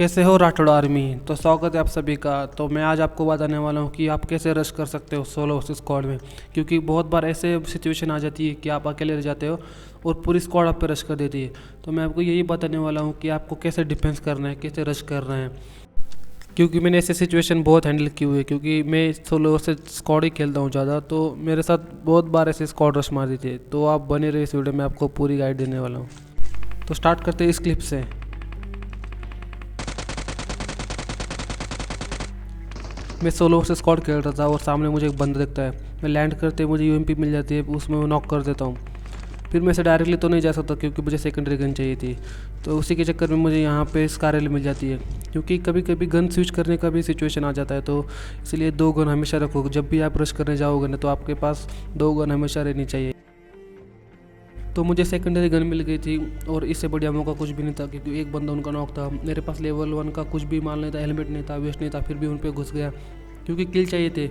कैसे हो राठौड़ आर्मी। तो स्वागत है आप सभी का। तो मैं आज आपको बताने वाला हूँ कि आप कैसे रश कर सकते हो सोलो वर्सेस स्क्वाड में, क्योंकि बहुत बार ऐसे सिचुएशन आ जाती है कि आप अकेले रह जाते हो और पूरी स्क्वाड आप पे रश कर देती है। तो मैं आपको यही बताने वाला हूँ कि आपको कैसे डिफेंस करना है, कैसे रश करना है, क्योंकि मैंने ऐसे सिचुएशन बहुत हैंडल की हुई है। क्योंकि मैं सोलो वर्सेस स्क्वाड ही खेलता हूँ ज़्यादा, तो मेरे साथ बहुत बार ऐसे स्क्वाड रश मार देती है। तो आप बने रहे इस वीडियो में, आपको पूरी गाइड देने वाला हूँ। तो स्टार्ट करते हैं इस क्लिप से। मैं सोलो वर्सेस स्क्वाड खेल रहा था और सामने मुझे एक बंदा दिखता है। मैं लैंड करते मुझे यूएमपी मिल जाती है, उसमें मैं नॉक कर देता हूँ। फिर मैं इसे डायरेक्टली तो नहीं जा सकता क्योंकि मुझे सेकेंडरी गन चाहिए थी। तो उसी के चक्कर में मुझे यहाँ पे स्कारल मिल जाती है, क्योंकि कभी कभी गन स्विच करने का भी सिचुएशन आ जाता है। तो इसलिए 2 गन हमेशा रखो। जब भी आप रश करने जाओगे ना, तो आपके पास 2 गन हमेशा रहनी चाहिए। तो मुझे सेकेंडरी गन मिल गई थी और इससे बढ़िया मौका कुछ भी नहीं था, क्योंकि एक बंदा उनका नॉक था। मेरे पास लेवल 1 का कुछ भी माल नहीं था, हेलमेट नहीं था, वेस्ट नहीं था, फिर भी उन पर घुस गया क्योंकि किल चाहिए थे।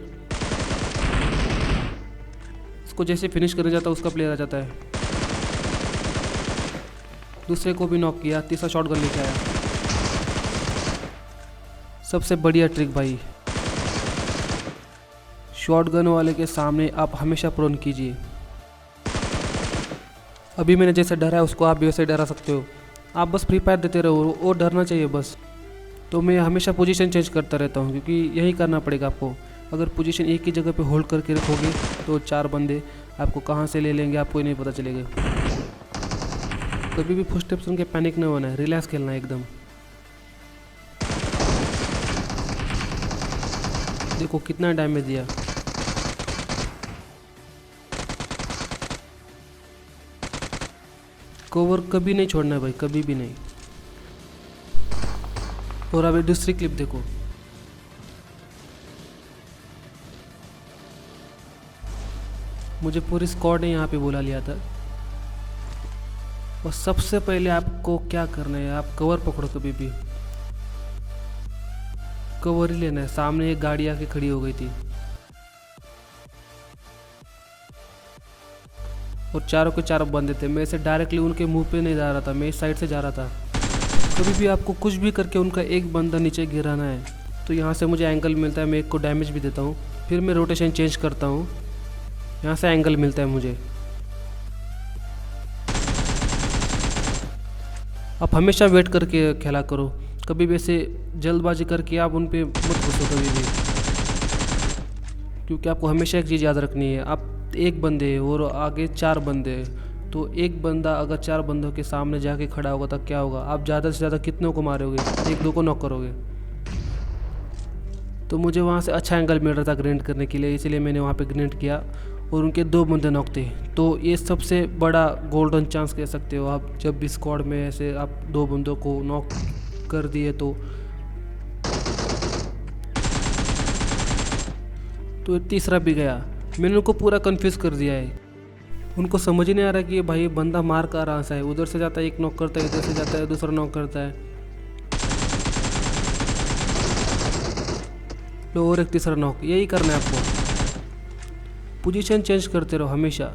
इसको जैसे फिनिश करने जाता उसका प्लेयर आ जाता है। दूसरे को भी नॉक किया, तीसरा शॉट गन लेके आया। सबसे बढ़िया ट्रिक भाई, शॉट गन वाले के सामने आप हमेशा प्रोन कीजिए। अभी मैंने जैसे डरा है उसको आप भी वैसे डरा सकते हो। आप बस फ्री फायर देते रहो और डरना चाहिए बस। तो मैं हमेशा पोजीशन चेंज करता रहता हूँ, क्योंकि यही करना पड़ेगा आपको। अगर पोजीशन एक ही जगह पे होल्ड करके रखोगे तो 4 बंदे आपको कहाँ से ले लेंगे आपको ही नहीं पता चलेगा। कभी भी फर्स्ट स्टेप सुन के पैनिक नहीं होना है, रिलैक्स खेलना है एकदम। देखो कितना डैमेज दिया। कवर कभी नहीं छोड़ना है भाई, कभी भी नहीं। और अभी दूसरी क्लिप देखो। मुझे पूरी स्क्वाड ने यहाँ पे बुला लिया था। और सबसे पहले आपको क्या करना है, आप कवर पकड़ो। कभी भी कवर ही लेना है। सामने एक गाड़ी आके खड़ी हो गई थी और चारों के चारों बंदे थे। मैं इसे डायरेक्टली उनके मुंह पे नहीं जा रहा था, मैं इस साइड से जा रहा था। कभी भी आपको कुछ भी करके उनका एक बंदा नीचे गिराना है। तो यहाँ से मुझे एंगल मिलता है, मैं एक को डैमेज भी देता हूँ। फिर मैं रोटेशन चेंज करता हूँ, यहाँ से एंगल मिलता है मुझे। आप हमेशा वेट करके खेला करो, कभी भी ऐसे जल्दबाजी करके आप उन पे मत घुसो कभी भी। क्योंकि आपको हमेशा एक चीज़ याद रखनी है, आप एक बंदे और आगे 4 बंदे, तो एक बंदा अगर 4 बंदों के सामने जाके खड़ा होगा तो क्या होगा, आप ज़्यादा से ज़्यादा कितनों को मारोगे, 1-2 को नॉक करोगे। तो मुझे वहाँ से अच्छा एंगल मिल रहा था ग्रेनेड करने के लिए, इसलिए मैंने वहाँ पे ग्रेनेड किया और उनके 2 बंदे नॉक थे। तो ये सबसे बड़ा गोल्डन चांस कह सकते हो आप। जब भी स्क्वाड में ऐसे आप 2 बंदों को नॉक कर दिए तो तीसरा भी गया। मैंने उनको पूरा कंफ्यूज कर दिया है। उनको समझ ही नहीं आ रहा कि ये भाई बंदा मार का रहा है। उधर से जाता है एक नॉक करता है, इधर से जाता है दूसरा नॉक करता है, लो और एक तीसरा नॉक। यही करना है आपको, पोजीशन चेंज करते रहो हमेशा।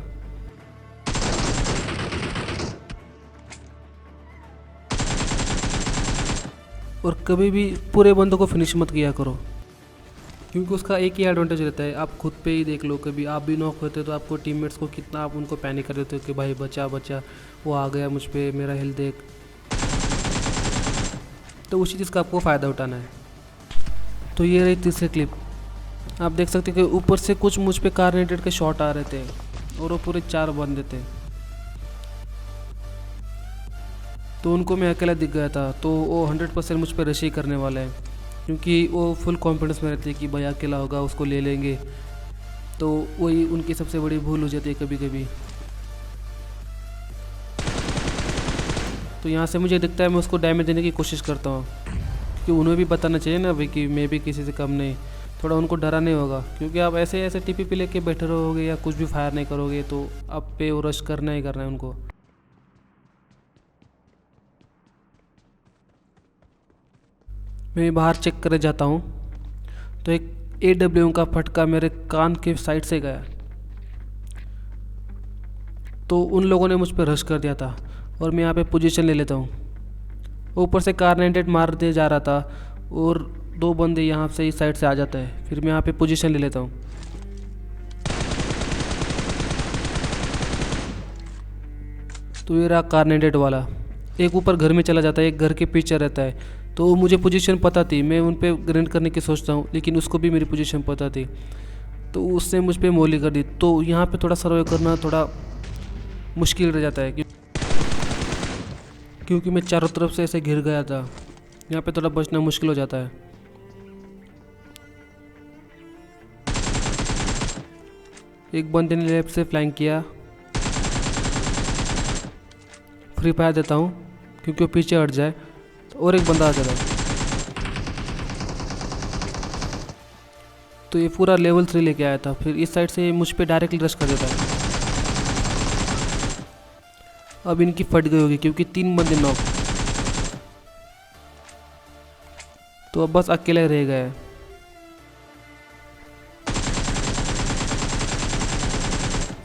और कभी भी पूरे बंदों को फिनिश मत किया करो, क्योंकि उसका एक ही एडवांटेज रहता है। आप खुद पे ही देख लो, कभी आप भी नॉक होते हो तो आपको टीममेट्स को कितना आप उनको पैनिक कर देते हो कि भाई बचा बचा, वो आ गया मुझ पे, मेरा हेल्थ देख। तो उसी चीज़ का आपको फ़ायदा उठाना है। तो ये रही तीसरी क्लिप। आप देख सकते हो कि ऊपर से कुछ मुझ पे कार्नेटेड के शॉट आ रहे थे और वो पूरे 4 बंदे थे। तो उनको मैं अकेला दिख गया था, तो वो 100% मुझ पर रश ही करने वाला है, क्योंकि वो फुल कॉन्फिडेंस में रहते हैं कि भाई अकेला होगा उसको ले लेंगे। तो वही उनकी सबसे बड़ी भूल हो जाती है कभी कभी। तो यहाँ से मुझे दिखता है, मैं उसको डैमेज देने की कोशिश करता हूँ, क्योंकि उन्हें भी बताना चाहिए ना भाई कि मैं भी किसी से कम नहीं। थोड़ा उनको डरा नहीं होगा, क्योंकि आप ऐसे ऐसे टीपी पे लेके बैठे रहोगे या कुछ भी फायर नहीं करोगे तो आप पे वो रश करना ही करना है उनको। मैं बाहर चेक करे जाता हूँ तो एक AWM का फटका मेरे कान के साइड से गया। तो उन लोगों ने मुझ पर रश कर दिया था और मैं यहाँ पे पोजीशन ले लेता हूँ। ऊपर से कार 98 मारते जा रहा था और 2 बंदे यहाँ से इस साइड से आ जाता है। फिर मैं यहाँ पे पोजीशन ले लेता हूँ। तो ये रहा कार 98 वाला। एक ऊपर घर में चला जाता है, एक घर के पीछे रहता है। तो मुझे पोजीशन पता थी, मैं उन पे ग्रेनेड करने की सोचता हूँ, लेकिन उसको भी मेरी पोजीशन पता थी, तो उसने मुझ पे मोली कर दी। तो यहाँ पे थोड़ा सर्वे करना थोड़ा मुश्किल रह जाता है क्योंकि मैं चारों तरफ से ऐसे घिर गया था। यहाँ पे थोड़ा बचना मुश्किल हो जाता है। एक बंदे ने लेफ्ट से फ्लैंक किया। फ्री फायर देता हूँ क्योंकि वो पीछे हट जाए। और एक बंदा आ जाता है। तो ये पूरा लेवल 3 लेके आया था। फिर इस साइड से मुझ पे डायरेक्टली रश कर देता है। अब इनकी फट गई होगी क्योंकि 3 बंदे नॉक। तो अब बस अकेले रह गए।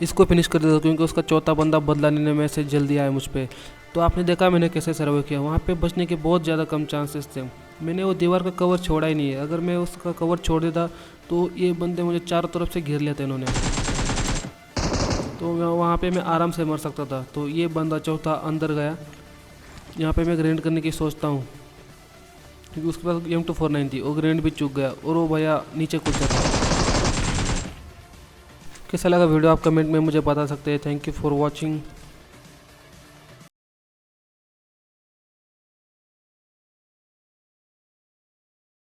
इसको फिनिश कर देता क्योंकि उसका चौथा बंदा बदला लेने में से जल्दी आया मुझ पे। तो आपने देखा मैंने कैसे सर्वे किया। वहाँ पे बचने के बहुत ज़्यादा कम चांसेस थे। मैंने वो दीवार का कवर छोड़ा ही नहीं है। अगर मैं उसका कवर छोड़ देता तो ये बंदे मुझे चारों तरफ से घेर लेते इन्होंने। तो वहाँ पे मैं आराम से मर सकता था। तो ये बंदा चौथा अंदर गया। यहाँ पे मैं ग्रेनेड करने की सोचता हूँ क्योंकि उसके पास M249 थी। वो ग्रेनेड भी चूक गया और वो भैया नीचे कूद जाता। कैसा लगा वीडियो आप कमेंट में मुझे बता सकते हैं। Thank you for watching.